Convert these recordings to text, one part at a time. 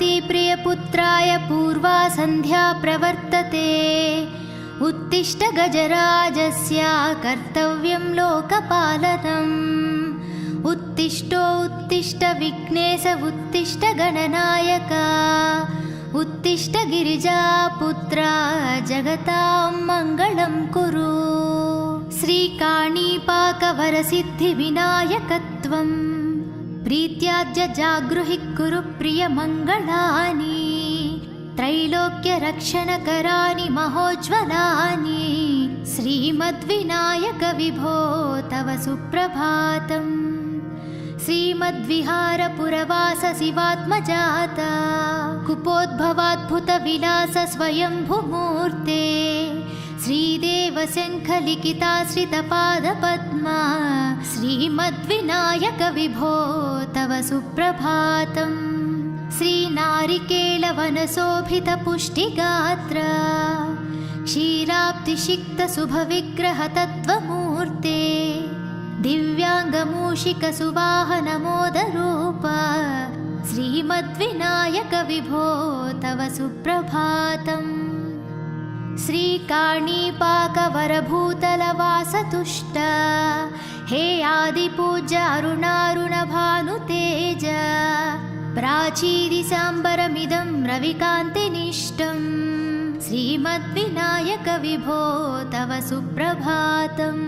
प्रियपुत्राय पूर्वा सन्ध्या प्रवर्तते। उत्तिष्ठ गजराजस्य कर्तव्यं लोकपालनम्। उत्तिष्ठो उत्तिष्ठ विघ्नेश उत्तिष्ठ गणनायक। उत्तिष्ठ गिरिजापुत्रा जगतां मङ्गलं कुरु। श्रीकाणीपाकवरसिद्धिविनायकत्वं प्रीत्याद्य जागृहि कुरु प्रियमङ्गलानि। त्रैलोक्यरक्षणकराणि महोज्ज्वलानि। श्रीमद्विनायक विभो तव सुप्रभातम्। श्रीमद्विहारपुरवास शिवात्मजाता कुपोद्भवाद्भुतविलास स्वयंभुमूर्ते। श्रीदेवशङ्खलिखिताश्रितपादपद्मा श्रीमद्विनायक विभो तव सुप्रभातम्। श्रीनारिकेलवनशोभितपुष्टिगात्र क्षीराब्धिसिक्तशुभविग्रह तत्त्वमूर्ते। दिव्याङ्गमूषिकसुवाहनमोदरूप श्रीमद्विनायक विभो तव सुप्रभातम्। श्रीकाणीपाकवरभूतलवासतुष्ट हे आदिपूज्य अरुणारुणभानुतेज। प्राचीदिसाम्बरमिदं रविकान्तिनिष्टं श्रीमद्विनायक विभो तव सुप्रभातम्।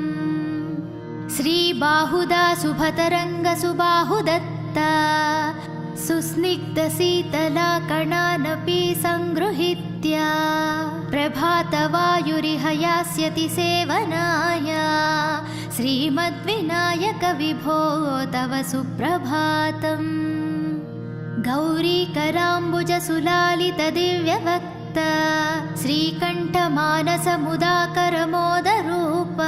श्रीबाहुदा शुभतरङ्गसुबाहुदत्ता सुस्निग्धशीतलाकणानपि सङ्गृहीत्य प्रभातवायुरिह यास्यति सेवनाय। श्रीमद्विनायक विभो तव सुप्रभातम्। गौरीकराम्बुजसुलालितदिव्यवक्त श्रीकण्ठमानसमुदाकरमोदरूप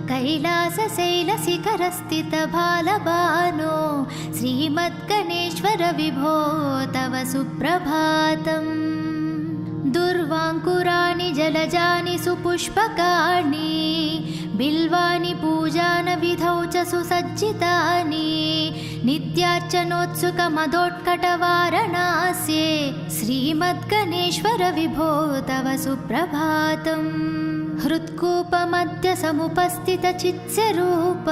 कैलासशैलशिखरस्थितबालबानो श्रीमद्गणेश्वर विभो तव सुप्रभातम्। दुर्वाङ्कुराणि जलजानि सुपुष्पकाणि बिल्वानि पूजानविधौ च सुसज्जितानि। नित्यार्चनोत्सुकमदोत्कटवारणास्ये श्रीमद्गणेश्वर विभो तव सुप्रभातम्। हृत्कूपमध्य समुपस्थितचित्स्वरूप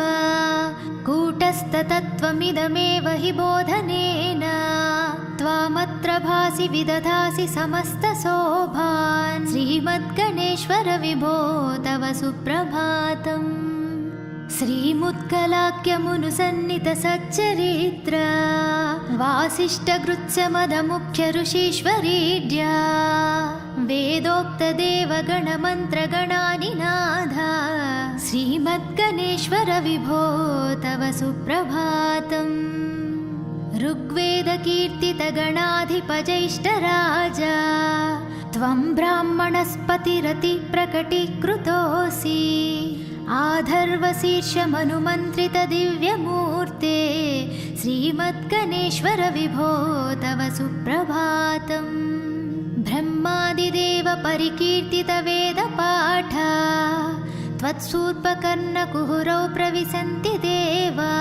कूटस्थतत्त्वमिदमेव हि बोधनेन। त्वामत्र भासि विदधासि समस्तशोभान् श्रीमद्गणेश्वर विभो तव सुप्रभातम्। श्रीमुत्कलाख्यमुनुसन्निधसच्चरित्र वासिष्ठगृत्समदमुख्य ऋषीश्वरीड्या वेदोक्तदेवगणमन्त्रगणानिनाद श्रीमद्गणेश्वर विभो तव सुप्रभातम्। ऋग्वेदकीर्तितगणाधिपजैष्ठराजा त्वं ब्राह्मणस्पतिरतिप्रकटीकृतोऽसि। आधर्वशीर्षमनुमन्त्रितदिव्यमूर्ते श्रीमद्गणेश्वर विभो तव सुप्रभातम्। ब्रह्मादिदेव परिकीर्तितवेदपाठ त्वत्सूर्पकर्णकुहरौ प्रविशन्ति देवा।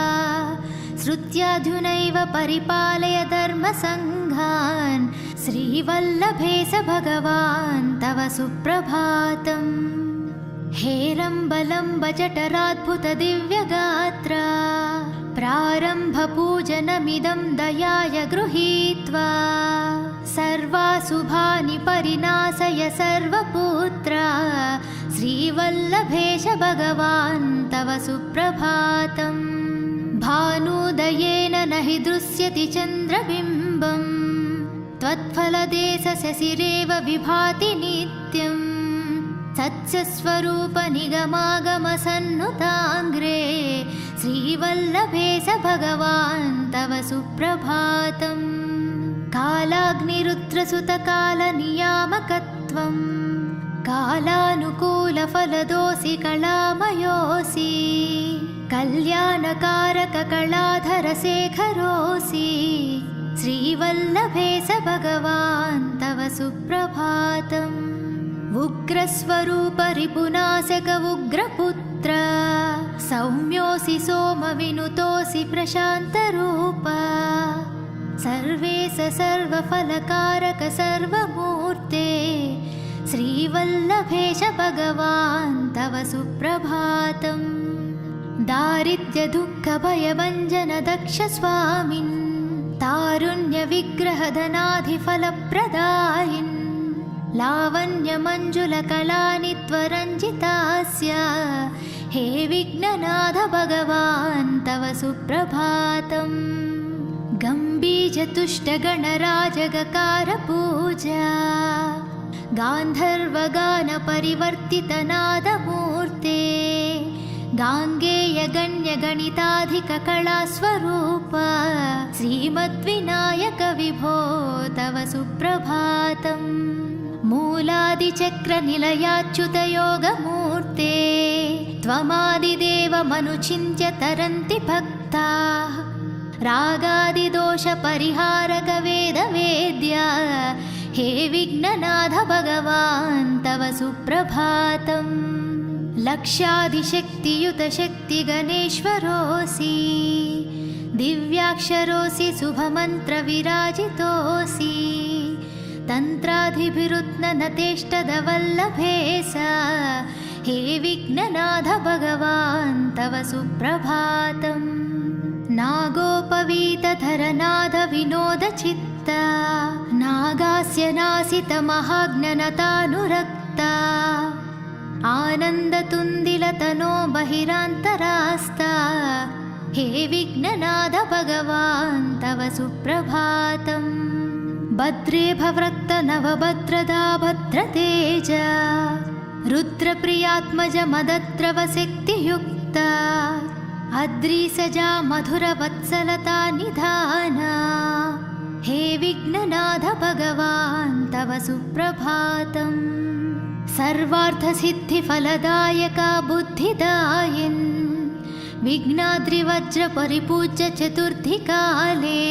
श्रुत्याधुनैव परिपालय धर्मसङ्घान् श्रीवल्लभेश भगवान् तव सुप्रभातम्। हेरम्बलम्ब जठराद्भुतदिव्यगात्र प्रारम्भपूजनमिदं दयाय गृहीत्वा सर्वाशुभानि परिनाशय सर्वपुत्र श्रीवल्लभेश भगवान् तव सुप्रभातम्। भानुदयेन न हि दृश्यति चन्द्रबिम्बम् त्वत्फलदेशशशिरेव विभाति नित्यम्। सत्स्वरूपनिगमागमसन्नुताङ्ग्रे श्रीवल्लभेश भगवान् तव सुप्रभातम्। कालाग्निरुद्रसुतकालनियामकत्वं कालानुकूलफलदोऽसि कलामयोऽसि। कल्याणकारककलाधरशेखरोऽसि श्रीवल्लभेश भगवान् तव सुप्रभातम्। उग्रस्वरूप रिपुनाशक उग्रपुत्र सौम्योऽसि सोमविनुतोऽसि प्रशान्तरूप। सर्वेश सर्वफलकारक सर्वमूर्ते श्रीवल्लभेश भगवान् तव सुप्रभातम्। दारिद्र्यदुःखभयभञ्जन दक्ष स्वामिन् तारुण्यविग्रहधनाधिफलप्रदायिन् लावण्यमञ्जुलकलानि त्वरञ्जितास्य हे विघ्ननाथ भगवान् तव सुप्रभातम्। गम्भीरतुष्टगणराजगकार पूजा गान्धर्वगानपरिवर्तितनादमूर्ते गाङ्गेयगण्यगणिताधिककलास्वरूप श्रीमद्विनायक विभो तव सुप्रभातम्। मूलादिचक्रनिलयाच्युतयोगमूर्ते त्वमादिदेवमनुचिन्त्य तरन्ति भक्ताः रागादिदोषपरिहारक वेदवेद्या हे विघ्ननाथ भगवान् तव सुप्रभातम्। लक्षादिशक्तियुत शक्तिगणेश्वरोऽसि दिव्याक्षरोऽसि शुभमन्त्रविराजितोऽसि तन्त्राधिभिरुत्ननतेष्टदवल्लभेश हे विघ्ननाथ भगवान् तव सुप्रभातम्। नागोपवीतधरनाद विनोदचित्ता नागास्य नासितमहाज्ञनतानुरक्ता आनन्दतुन्दिलतनो बहिरान्तरास्ता हे विघ्ननाथ भगवान् तव सुप्रभातम्। भद्रे भवृक्त नवभद्रदा भद्रतेज रुद्रप्रियात्मज मदद्रवशक्तियुक्ता अद्रीसजा मधुरवत्सलता निधाना हे विघ्ननाथ भगवान् तव सुप्रभातम्। सर्वार्थसिद्धिफलदायका बुद्धिदायिन् विघ्नाद्रिवज्रपरिपूज्य चतुर्थिकाले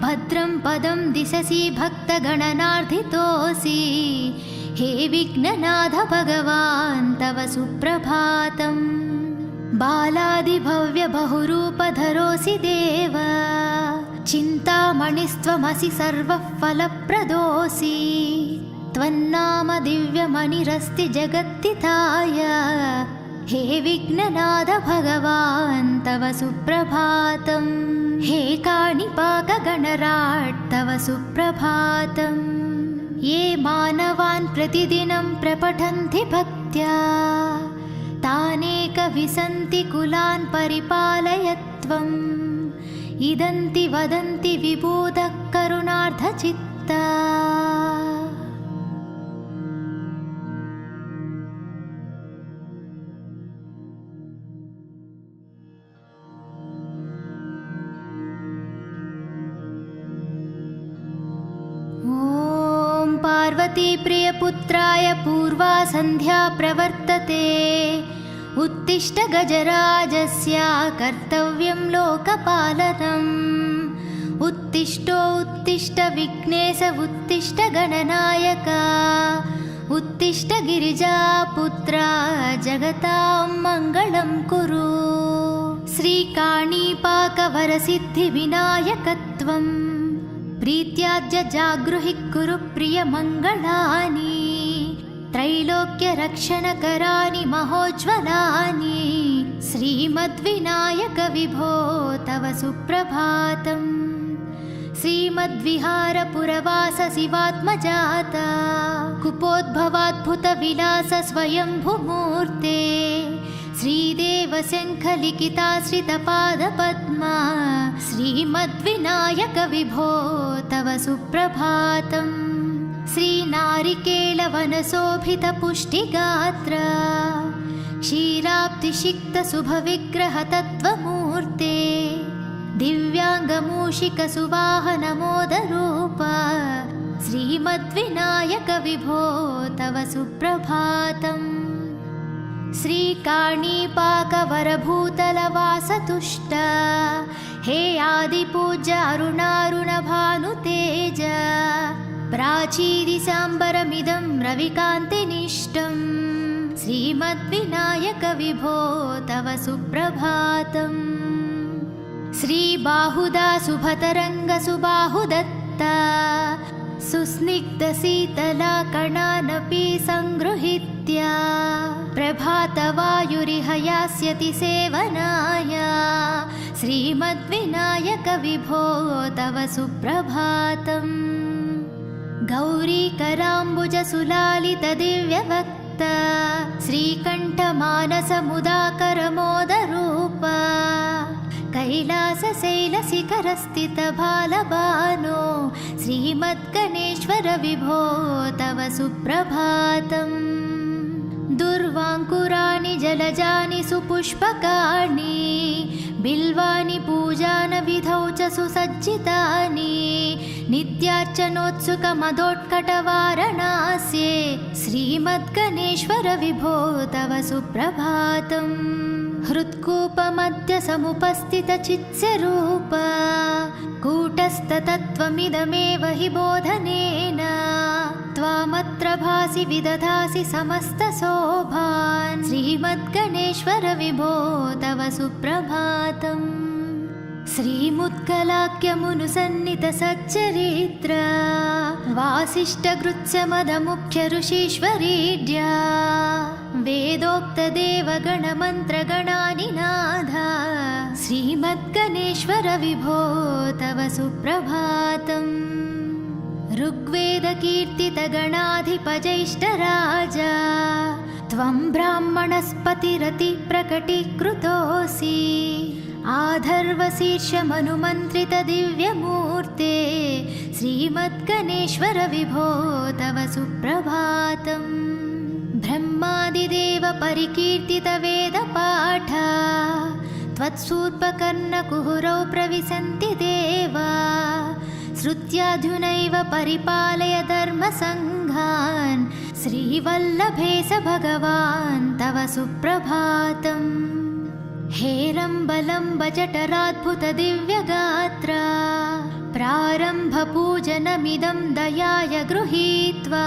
भद्रं पदं दिशसि भक्तगणनार्धितोऽसि हे विघ्ननाथ भगवान् तव सुप्रभातम्। बालादिभव्यबहुरूपधरोऽसि देव चिन्तामणिस्त्वमसि सर्वः फलप्रदोऽसि त्वन्नाम दिव्यमणिरस्ति जगत्तिताय हे विघ्ननाथ भगवान् तव सुप्रभातम्। हे काणिपाकगणराट् तव सुप्रभातम्। ये मानवान् प्रतिदिनं प्रपठन्ति भक्त्या तानेकविसन्ति कुलान् परिपालय त्वम् इदन्ति वदन्ति विबोधः करुणार्धचित्ता। ॐ पार्वती प्रियपुत्राय पूर्वा सन्ध्या प्रवर्तते उत्तिष्ठ गजराजस्य कर्तव्यं लोकपालनम्। उत्तिष्ठो उत्तिष्ठ विघ्नेश उत्तिष्ठ गणनायक उत्तिष्ठ गिरिजापुत्रा जगतां मङ्गलं कुरु। श्रीकाणीपाकवरसिद्धिविनायकत्वम् प्रीत्याद्य जागृहि कुरु प्रियमङ्गलानि त्रैलोक्यरक्षणकराणि महोज्ज्वलानि श्रीमद्विनायक विभो तव सुप्रभातम्। श्रीमद्विहारपुरवास शिवात्मजाता कुपोद्भवाद्भुतविलास स्वयंभुमूर्ते श्रीदेवशङ्खलिखिताश्रितपादपद्मा श्रीमद्विनायक विभो तव सुप्रभातम्। श्रीनारिकेलवनशोभितपुष्टिगात्र क्षीराब्धिषिक्तशुभविग्रहतत्त्वमूर्ते दिव्याङ्गमूषिकसुवाहनमोदरूप श्रीमद्विनायक विभो तव सुप्रभातम्। श्रीकाणीपाकवरभूतलवासतुष्ट हे आदिपूज्य अरुणारुणभानुतेज प्राचीदिशाम्बरमिदं रविकान्तिनिष्टम् श्रीमद्विनायक विभो तव सुप्रभातम्। श्रीबाहुदा सुभतरङ्गसुबाहुदत्ता सुस्निग्धशीतलाकणानपि सङ्गृहीत्य प्रभातवायुरिह यास्यति सेवनाय श्रीमद्विनायकविभो तव सुप्रभातम्। गौरीकराम्बुजसुलालितदिव्यवक्ता श्रीकण्ठमानसमुदाकरमोदरूपा कैलासशैलशिखरस्थितबालबानो श्रीमद्गणेश्वर विभो तव सुप्रभातम्। दुर्वाङ्कुराणि जलजानि सुपुष्पकाणि बिल्वानि पूजानविधौ च सुसज्जितानि नित्यार्चनोत्सुकमदोत्कटवारणास्ये श्रीमद्गणेश्वर विभो तव सुप्रभातम्। हृत्कूपमध्य समुपस्थितचित्स्वरूप कूटस्थतत्त्वमिदमेव हि बोधनेन त्वामत्र भासि विदधासि समस्तशोभान् श्रीमद्गणेश्वर विभो तव सुप्रभातम्। श्रीमुत्कलाख्यमुनुसन्नितसच्चरित्र वासिष्ठगृत्समदमुख्य ऋषीश्वरीड्या वेदोक्तदेवगणमन्त्रगणानिनाद श्रीमद्गणेश्वर विभो तव सुप्रभातम्। ऋग्वेदकीर्तितगणाधिपजैष्ठराजा त्वं ब्राह्मणस्पतिरतिप्रकटीकृतोऽसि आधर्वशीर्षमनुमन्त्रितदिव्यमूर्ते श्रीमद्गणेश्वर विभो तव सुप्रभातम्। ब्रह्मादिदेव परिकीर्तितवेदपाठ त्वत्सूर्पकर्णकुहुरौ प्रविशन्ति देवा श्रुत्याधुनैव परिपालय धर्मसङ्घान् श्रीवल्लभेश भगवान् तव सुप्रभातम्। हेरम्बलम्ब जठराद्भुतदिव्यगात्रा प्रारम्भपूजनमिदं दयाय गृहीत्वा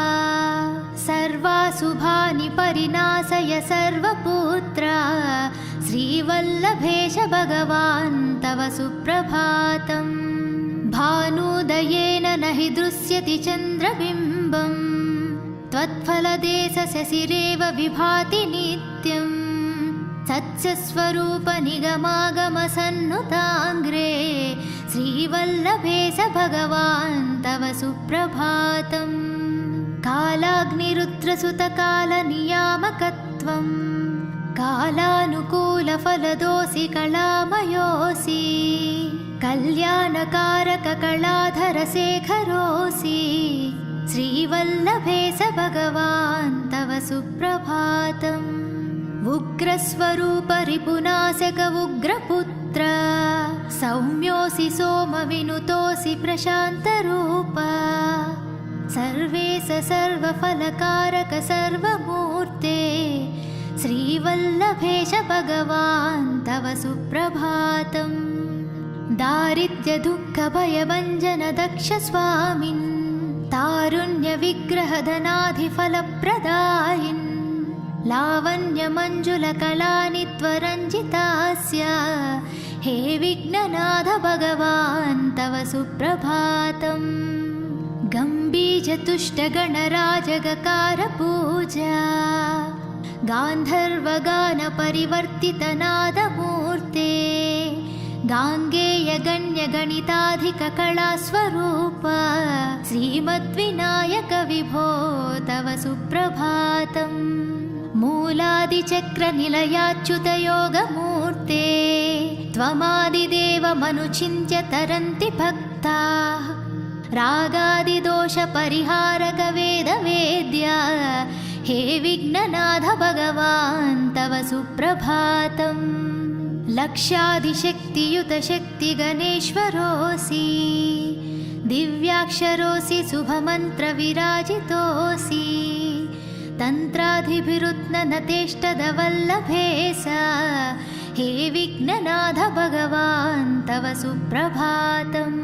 सर्वाशुभानि परिनाशय सर्वपुत्रा श्रीवल्लभेश भगवान् तव सुप्रभातम्। भानुदयेन न हि दृश्यति चन्द्रबिम्बम् त्वत्फलदेशशशिरेव विभाति नित्यम् सत्स्वरूपनिगमागमसन्नुताङ्ग्रे श्रीवल्लभेश भगवान् तव सुप्रभातम्। कालाग्निरुद्रसुतकालनियामकत्वं कालानुकूलफलदोऽसि कलामयोऽसि कल्याणकारककलाधरशेखरोऽसि श्रीवल्लभेश भगवान् तव सुप्रभातम्। उग्रस्वरूप रिपुनाशक उग्रपुत्र सौम्योऽसि सोमविनुतोऽसि प्रशान्तरूप सर्वेश सर्वफलकारक सर्वमूर्ते श्रीवल्लभेश भगवान् तव सुप्रभातम्। दारिद्र्यदुःखभयभञ्जन दक्ष स्वामिन् तारुण्यविग्रहधनाधिफलप्रदायिन् लावण्यमञ्जुलकलानि त्वरञ्जितास्य हे विघ्ननाथ भगवान् तव सुप्रभातम्। गम्भीरतुष्टगणराजगकारपूजा गान्धर्वगानपरिवर्तितनादमूर्ते गाङ्गेयगण्यगणिताधिककलास्वरूप श्रीमद्विनायक विभो तव सुप्रभातम्। मूलादिचक्रनिलयाच्युतयोगमूर्ते त्वमादिदेवमनुचिन्त्य तरन्ति भक्ताः रागादिदोषपरिहारक वेदवेद्या हे विघ्ननाथ भगवान् तव सुप्रभातम्। लक्षादिशक्तियुतशक्तिगणेश्वरोऽसि दिव्याक्षरोऽसि शुभमन्त्रविराजितोऽसि तन्त्राधिभिरुत्ननतेष्टदवल्लभेश हे विघ्ननाथ भगवान् तव सुप्रभातम्।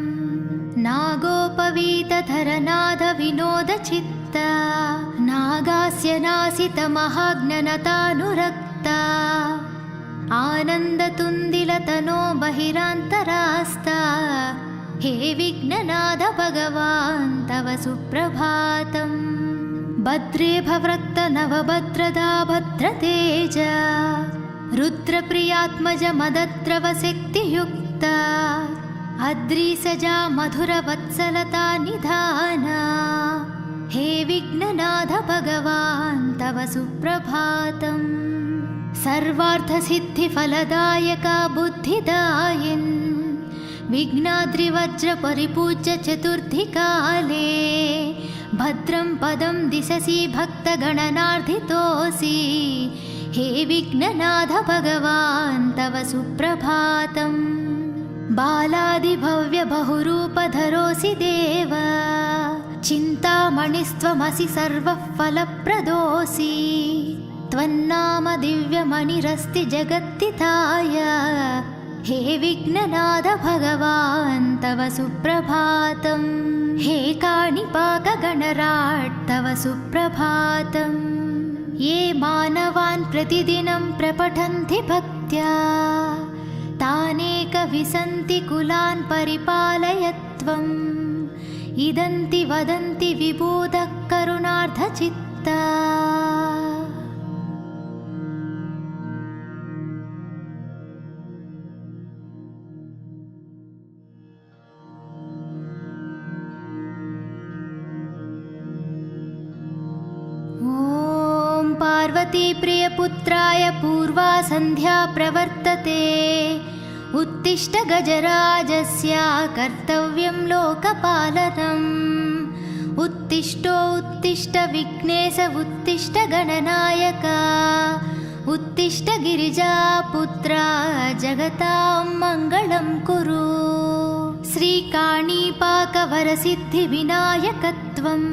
नागोपवीतधरनाथ विनोदचित्ता नागास्य नासितमहाज्ञनतानुरक्ता आनन्दतुन्दिलतनो बहिरान्तरास्ता हे विघ्ननाथ भगवान् तव सुप्रभातम् भद्रे भवृक्त नवभद्रदा भद्रतेज रुद्रप्रियात्मज मदद्रवशक्तियुक्ता अद्रिसजा मधुरवत्सलता निधाना हे विघ्ननाथ भगवान् तव सुप्रभातम् सर्वार्थसिद्धिफलदायका बुद्धिदायिन् विघ्नाद्रिवज्र परिपूज्य चतुर्थिकाले भद्रं पदं दिशसि भक्तगणनार्थितोऽसि हे विघ्ननाथ भगवान् तव सुप्रभातम् बालादिभव्य बहुरूपधरोऽसि देव चिन्तामणिस्त्वमसि सर्वः फलप्रदोऽसि त्वन्नाम दिव्यमणिरस्ति जगत्तिताय हे विघ्ननाथ भगवान् तव सुप्रभातम् हे काणिपाकगणराट् तव सुप्रभातम् ये मानवान् प्रतिदिनं प्रपठन्ति भक्त्या तानेकविसन्ति कुलान् परिपालय त्वम् इदन्ति वदन्ति विबोधः करुणार्धचित्ता पार्वतीप्रियपुत्राय पूर्वा सन्ध्या प्रवर्तते उत्तिष्ठ गजराजस्य कर्तव्यं लोकपालनम् उत्तिष्ठ विघ्नेश उत्तिष्ठ गणनायक उत्तिष्ठ गिरिजापुत्रा जगतां मङ्गलं कुरु श्रीकाणीपाकवरसिद्धिविनायकत्वम्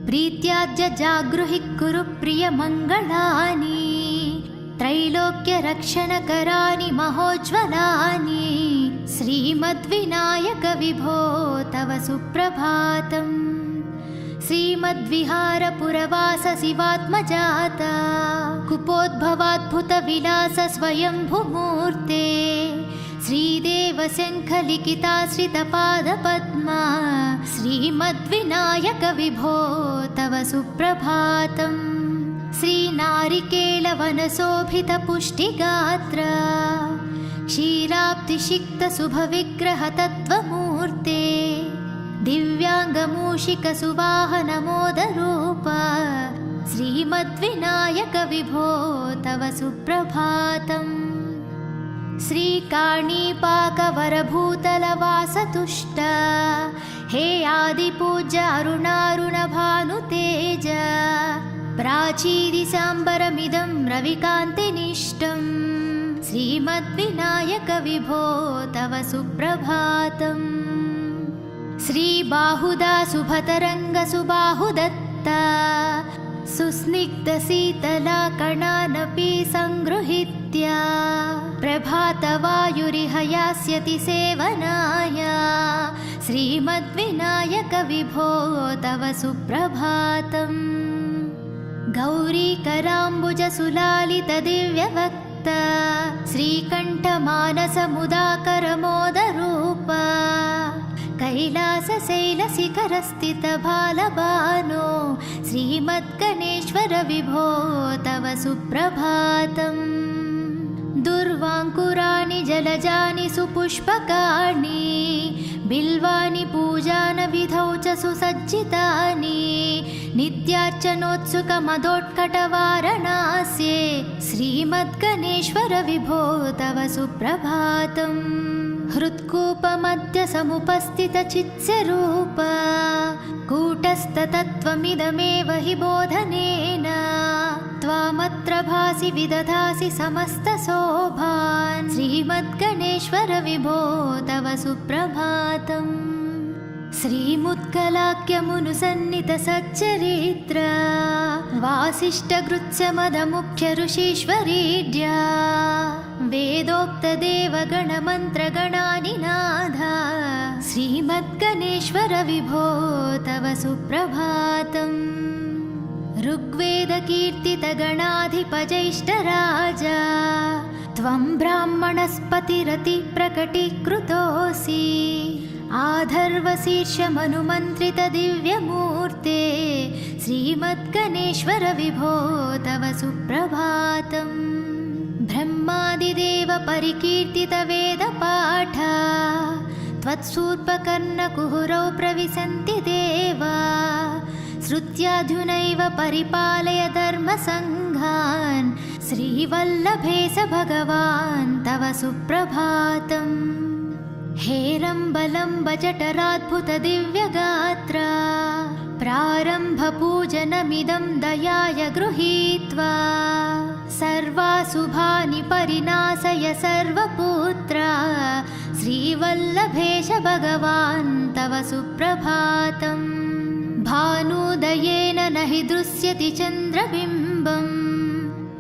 प्रीत्याद्य जागृहि कुरु प्रियमङ्गलानि त्रैलोक्यरक्षणकराणि महोज्ज्वलानि श्रीमद्विनायक विभो तव सुप्रभातम् श्रीमद्विहारपुरवास शिवात्मजाता कुपोद्भवाद्भुतविलास स्वयंभुमूर्ते श्रीदेव शङ्खलिखिताश्रितपादपद्मा श्रीमद्विनायक विभो तव सुप्रभातम् श्रीनारिकेलवनशोभितपुष्टिगात्र क्षीराब्धिषिक्तशुभविग्रहतत्त्वमूर्ते दिव्याङ्गमूषिकसुवाहनमोदरूप श्रीमद्विनायक विभो तव सुप्रभातम् श्रीकाणीपाकवरभूतलवासतुष्ट हे आदिपूज्य अरुणारुणभानुतेज प्राचीदिशाम्बरमिदं रविकान्तिनिष्टम् श्रीमद्विनायक विभो तव सुप्रभातम् श्रीबाहुदा शुभतरङ्गसुबाहुदत्ता सुस्निग्धशीतला कणानपि सङ्गृहीत्य प्रभातवायुरिह यास्यति सेवनाय श्रीमद्विनायक विभो तव सुप्रभातम् गौरीकराम्बुजसुलालितदिव्यवक्त श्रीकण्ठमानसमुदाकरमोदरूप कैलासशैलशिखरस्थितबालबानो श्रीमद्गणेश्वर विभो तव सुप्रभातम् दुर्वाङ्कुराणि जलजानि सुपुष्पकाणि बिल्वानि पूजानविधौ च सुसज्जितानि नित्यार्चनोत्सुकमदोत्कटवारणास्ये श्रीमद्गणेश्वर विभो तव सुप्रभातम् हृत्कूपमध्य समुपस्थितचित्स्वरूप कूटस्थतत्त्वमिदमेव हि बोधनेन त्वामत्र भासि विदधासि समस्तशोभान् श्रीमद्गणेश्वर विभो तव सुप्रभातम् श्रीमुत्कलाख्यमुनुसन्नितसच्चरित्र वासिष्ठगृत्समदमुख्य ऋषीश्वरीड्या वेदोक्तदेवगणमन्त्रगणानिनाद श्रीमद्गणेश्वर विभो तव सुप्रभातम् ऋग्वेदकीर्तितगणाधिपजैष्ठराजा त्वं ब्राह्मणस्पतिरति प्रकटीकृतोऽसि आधर्वशीर्षमनुमन्त्रितदिव्यमूर्ते श्रीमद्गणेश्वर विभो तव सुप्रभातम् ब्रह्मादिदेव परिकीर्तितवेदपाठा त्वत्सूर्पकर्णकुहरौ प्रविशन्ति देवा श्रुत्याधुनैव परिपालय धर्मसङ्घान् श्रीवल्लभेश भगवान् तव सुप्रभातम् हेरम्बलम्ब जठराद्भुतदिव्यगात्रा प्रारम्भपूजनमिदं दयाय गृहीत्वा सर्वाशुभानि परिनाशय सर्वपुत्रा श्रीवल्लभेश भगवान् तव सुप्रभातम् भानुदयेन न हि दृश्यति चन्द्रबिम्बम्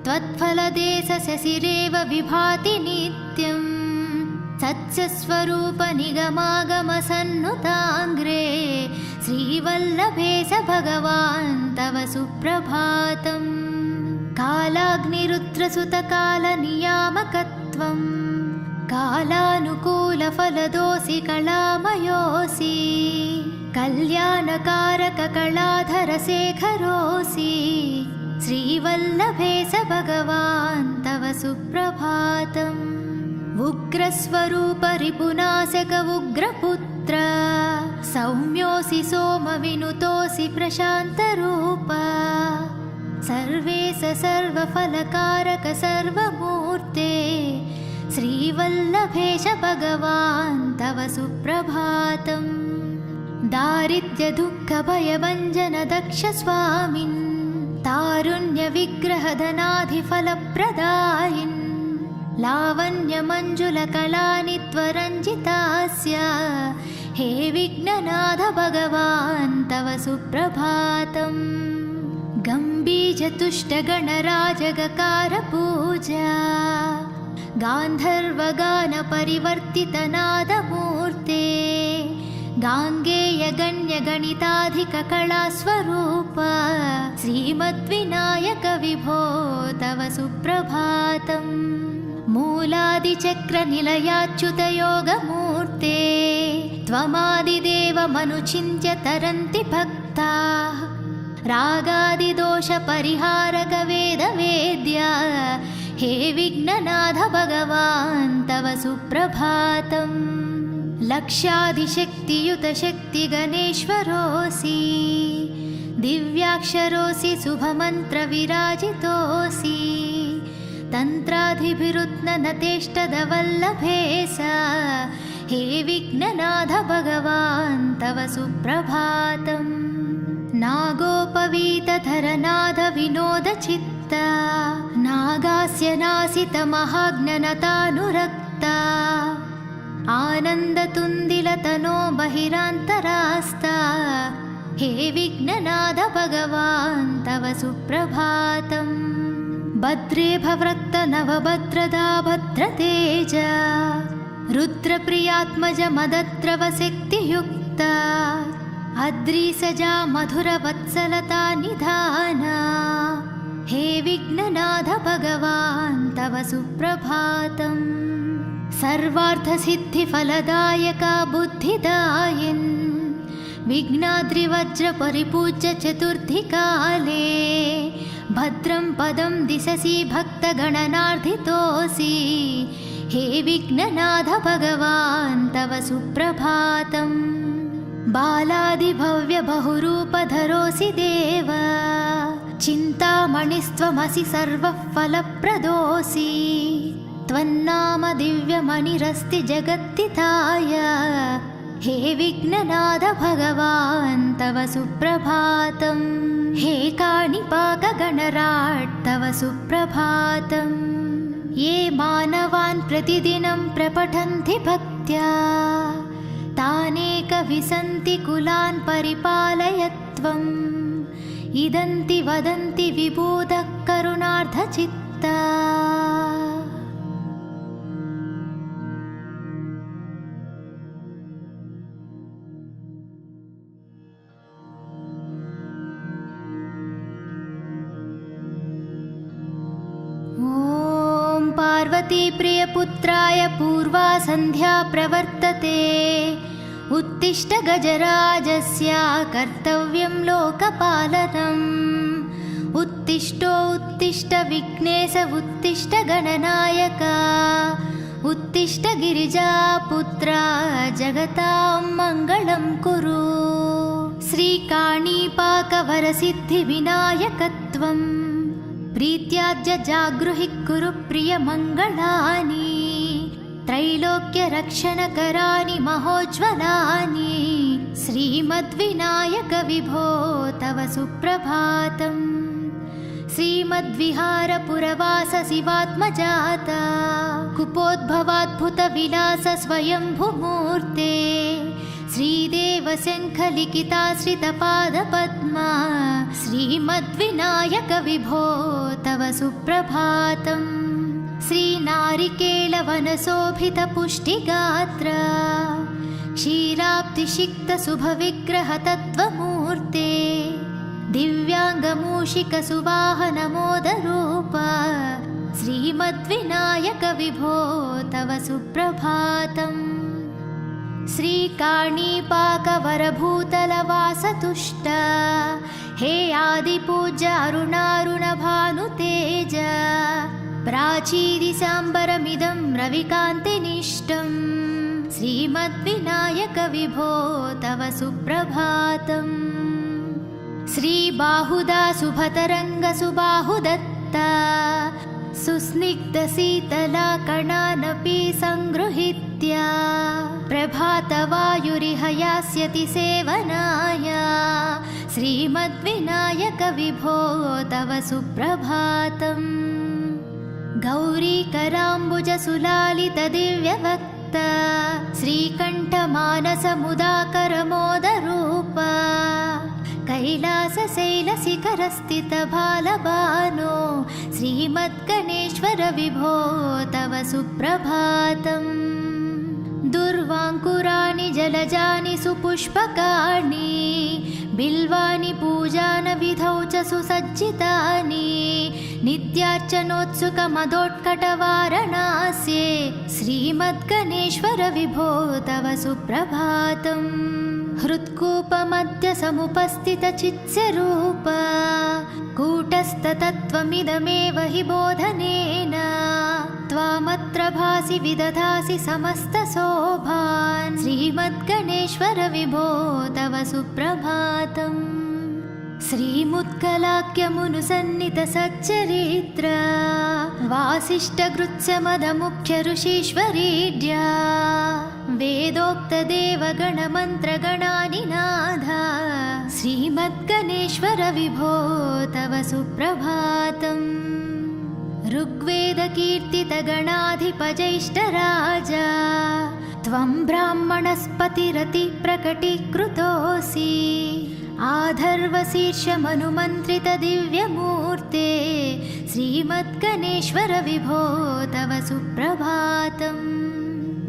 त्वत्फलदेशशशिरेव विभाति नित्यम् सत्स्वरूप निगमागमसन्नुताङ्ग्रे श्रीवल्लभेश भगवान् तव सुप्रभातम् कालाग्निरुद्रसुतकालनियामकत्वम् कालानुकूलफलदोऽसि कलामयोऽसि कल्याणकारककलाधरशेखरोऽसि श्रीवल्लभेश भगवान् तव सुप्रभातम् उग्रस्वरूप रिपुनाशक उग्रपुत्र सौम्योऽसि सोमविनुतोऽसि प्रशान्तरूप सर्वेश सर्वफलकारक सर्वमूर्ते श्रीवल्लभेश भगवान् तव सुप्रभातम् दारिद्र्यदुःखभयभञ्जन दक्ष स्वामिन् तारुण्यविग्रहधनाधिफलप्रदायिन् लावण्यमञ्जुलकलानि त्वरञ्जितास्य हे विघ्ननाथ भगवान् तव सुप्रभातम् गम्भीरतुष्टगणराजगकारपूजा गान्धर्वगानपरिवर्तितनादमूर्ते गाङ्गेयगण्यगणिताधिककलास्वरूप श्रीमद्विनायक विभो तव सुप्रभातम् मूलादिचक्रनिलयाच्युतयोगमूर्ते त्वमादिदेवमनुचिन्त्य तरन्ति भक्ताः रागादिदोषपरिहारक वेदवेद्या हे विघ्ननाथ भगवान् तव सुप्रभातम् लक्षाधिशक्तियुतशक्तिगणेश्वरोऽसि दिव्याक्षरोऽसि शुभमन्त्रविराजितोऽसि तन्त्राधिभिरुत्ननतेष्टदवल्लभेश हे विघ्ननाथ भगवान् तव सुप्रभातम् नागोपवीतधरनाद विनोदचित्ता नागास्य नासितमहाज्ञनतानुरक्ता आनन्दतुन्दिलतनो बहिरान्तरास्ता हे विघ्ननाथ भगवान् तव सुप्रभातम् भद्रे भवृक्त नवभद्रदा भद्रतेज रुद्रप्रियात्मज मदद्रवशक्तियुक्ता अद्रिसजा मधुरवत्सलता निधाना हे विघ्ननाथ भगवान् तव सुप्रभातम् सर्वार्थसिद्धिफलदायका बुद्धिदायिन् विघ्नाद्रिवज्रपरिपूज्य चतुर्थीकाले भद्रं पदं दिशसि भक्तगणनार्धितोऽसि हे विघ्ननाथ भगवान् तव सुप्रभातम् बालादिभव्यबहुरूपधरोऽसि देव चिन्तामणिस्त्वमसि सर्वः फलप्रदोऽसि त्वन्नाम दिव्यमणिरस्ति जगत्तिताय हे विघ्ननाथ भगवान् तव सुप्रभातम् हे काणिपाकगणराट् तव सुप्रभातम् ये मानवान् प्रतिदिनं प्रपठन्ति भक्त्या तानेकविसन्ति कुलान् परिपालय त्वम् इदन्ति वदन्ति विबोधः करुणार्धचित्ता प्रजापति प्रियपुत्राय पूर्वा सन्ध्या प्रवर्तते। उत्तिष्ठ गजराजस्य कर्तव्यं लोकपालनम्। उत्तिष्ठो उत्तिष्ठ विघ्नेश उत्तिष्ठ गणनायक। उत्तिष्ठ गिरिजापुत्रा जगतां मङ्गलं कुरु। श्रीकाणीपाकवरसिद्धिविनायकत्वं प्रीत्याद्य जागृहि कुरु प्रियमङ्गलानि। त्रैलोक्यरक्षणकराणि महोज्ज्वलानि। श्रीमद्विनायक विभो तव सुप्रभातम्। श्रीमद्विहारपुरवास शिवात्मजाता कुपोद्भवाद्भुतविलास स्वयंभुमूर्ते। श्रीदेवशङ्खलिखिताश्रितपादपद्मा श्रीमद्विनायक विभो तव सुप्रभातम्। श्रीनारिकेलवनशोभितपुष्टिगात्र क्षीराब्धिषिक्तशुभविग्रहतत्त्वमूर्ते। दिव्याङ्गमूषिकसुवाहनमोदरूप श्रीमद्विनायक विभो तव सुप्रभातम्। श्रीकाणीपाकवरभूतलवासतुष्ट हे आदिपूज्य अरुणारुणभानुतेज। प्राचीदिशाम्बरमिदं रविकान्तिनिष्टं श्रीमद्विनायक विभो तव सुप्रभातम्। श्रीबाहुदा शुभतरङ्गसुबाहुदत्ता सुस्निग्धशीतला कणानपि सङ्गृहीत्य प्रभातवायुरिह यास्यति सेवनाय। श्रीमद्विनायक विभो तव सुप्रभातम्। गौरीकराम्बुजसुलालितदिव्यवक्ता श्रीकण्ठमानसमुदाकरमोदरूप कैलासशैलशिखरस्थितबालबानो श्रीमद्गणेश्वर विभो तव सुप्रभातम्। दुर्वाङ्कुराणि जलजानि सुपुष्पकाणि बिल्वानि पूजानविधौ च सुसज्जितानि। नित्यार्चनोत्सुकमदोत्कटवारणास्ये श्रीमद्गणेश्वर विभो तव सुप्रभातम्। हृत्कूपमध्य समुपस्थितचित्स्वरूप कूटस्थतत्त्वमिदमेव हि बोधनेन। त्वामत्र भासि विदधासि समस्तशोभान् श्रीमद्गणेश्वर विभो तव सुप्रभातम्। श्रीमुत्कलाख्यमुनुसन्नितसच्चरित्र वासिष्ठगृत्समदमुख्य ऋषीश्वरीड्या वेदोक्तदेवगणमन्त्रगणानिनाद श्रीमद्गणेश्वर विभो तव सुप्रभातम्। ऋग्वेदकीर्तितगणाधिपजैष्ठराजा त्वं ब्राह्मणस्पतिरतिप्रकटीकृतोऽसि। आधर्वशीर्षमनुमन्त्रितदिव्यमूर्ते श्रीमद्गणेश्वर विभो तव सुप्रभातम्।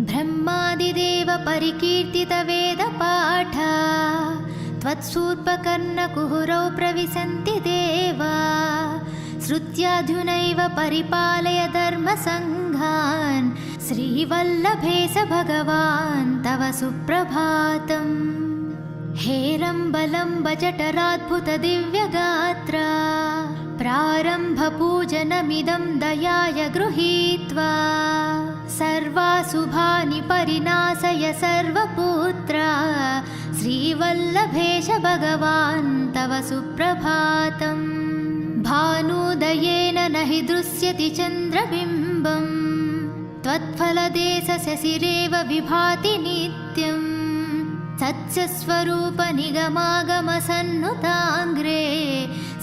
ब्रह्मादिदेव परिकीर्तितवेदपाठ त्वत्सूर्पकर्णकुहरौ प्रविशन्ति देवा। श्रुत्याधुनैव परिपालय धर्मसङ्घान् श्रीवल्लभेश भगवान् तव सुप्रभातम्। हेरम्बलम्बजठराद्भुतदिव्यगात्र प्रारम्भपूजनमिदं दयाय गृहीत्वा सर्वाशुभानि परिनाशय सर्वपुत्र श्रीवल्लभेश भगवान् तव सुप्रभातम्। भानुदयेन न हि दृश्यति चन्द्रबिम्बम् त्वत्फलदेशशशिरेव विभाति नित्यम्। सत्स्वरूप निगमागमसन्नुताङ्ग्रे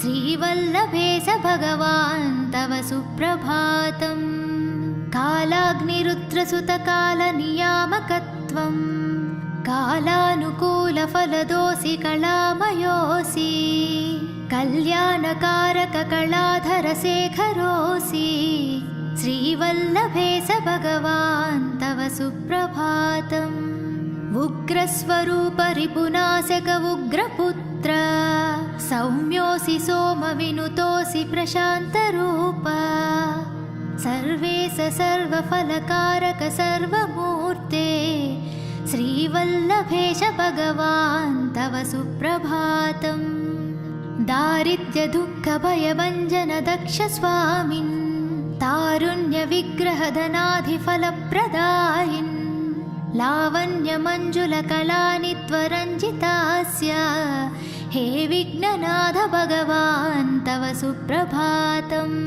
श्रीवल्लभेश भगवान् तव सुप्रभातम्। कालाग्निरुद्रसुतकालनियामकत्वं कालानुकूलफलदोषि कलामयोऽसि। कल्याणकारककलाधरशेखरोऽसि श्रीवल्लभेश भगवान् तव सुप्रभातम्। उग्रस्वरूप रिपुनाशक उग्रपुत्र सौम्योऽसि सोमविनुतोऽसि प्रशान्तरूप सर्वेश सर्वफलकारक सर्वमूर्ते श्रीवल्लभेश भगवान् तव सुप्रभातम्। दारिद्र्यदुःखभयभञ्जन दक्ष स्वामिन् तारुण्यविग्रहधनाधिफलप्रदायिन् लावण्यमञ्जुलकलानित्वरञ्जितास्य हे विघ्ननाथ भगवान् तव सुप्रभातम्।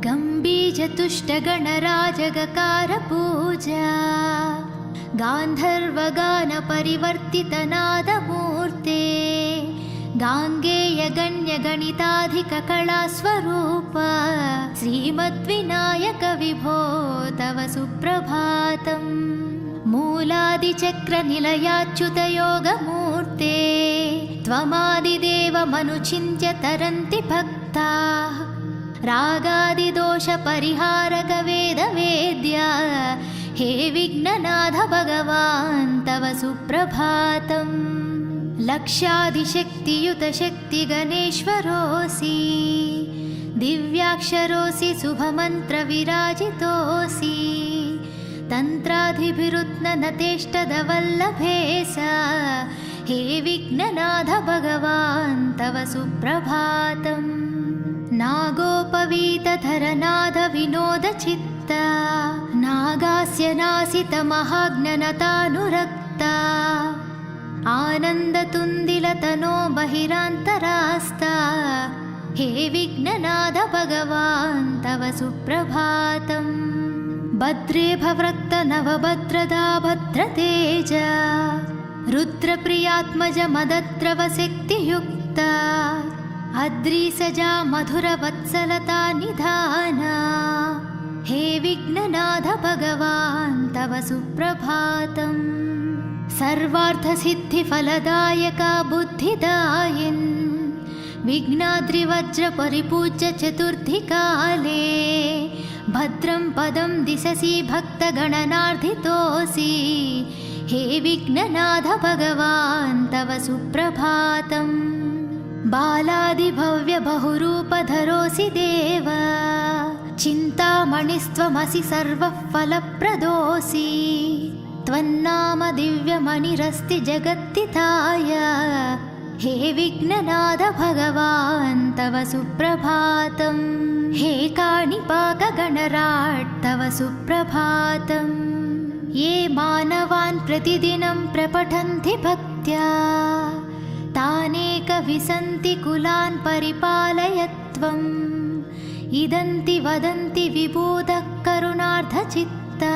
गम्भीरतुष्टगणराजगकारपूजा गान्धर्वगानपरिवर्तितनादमूर्ते गाङ्गेयगण्यगणिताधिककलास्वरूप श्रीमद्विनायक विभो तव सुप्रभातम्। मूलादिचक्रनिलयाच्युतयोगमूर्ते त्वमादिदेवमनुचिन्त्य तरन्ति भक्ताः रागादिदोषपरिहारक वेदवेद्या हे विघ्ननाथ भगवान् तव सुप्रभातम्। लक्षादिशक्तियुत शक्तिगणेश्वरोऽसि दिव्याक्षरोऽसि शुभमन्त्रविराजितोऽसि तन्त्राधिभिरुत्ननतेष्टदवल्लभेश हे विघ्ननाथ भगवान् तव सुप्रभातम्। नागोपवीतधरनाद विनोदचित्ता नागास्य नासितमहाज्ञनतानुरक्ता आनन्दतुन्दिलतनो बहिरान्तरास्ता हे विघ्ननाथ भगवान् तव सुप्रभातम्। भद्रे भवृक्त नवभद्रदा भद्रतेज रुद्रप्रियात्मज मदद्रवशक्तियुक्ता अद्रिसजा मधुरवत्सलता निधाना हे विघ्ननाथ भगवान् तव सुप्रभातम्। सर्वार्थसिद्धिफलदायका बुद्धिदायिन् विघ्नाद्रिवज्रपरिपूज्य चतुर्थीकाले भद्रं पदं दिशसि भक्तगणनार्धितोऽसि हे विघ्ननाथ भगवान् तव सुप्रभातम्। बालादिभव्यबहुरूपधरोऽसि देव चिन्तामणिस्त्वमसि सर्वः फलप्रदोऽसि त्वन्नाम दिव्यमणिरस्ति जगत्तिताय हे विघ्ननाथ भगवान् तव सुप्रभातम्। हे काणिपाकगणराट् तव सुप्रभातम्। ये मानवान् प्रतिदिनं प्रपठन्ति भक्त्या तानेकविसन्ति कुलान् परिपालय त्वम्। इदन्ति वदन्ति विबोधः करुणार्धचित्ता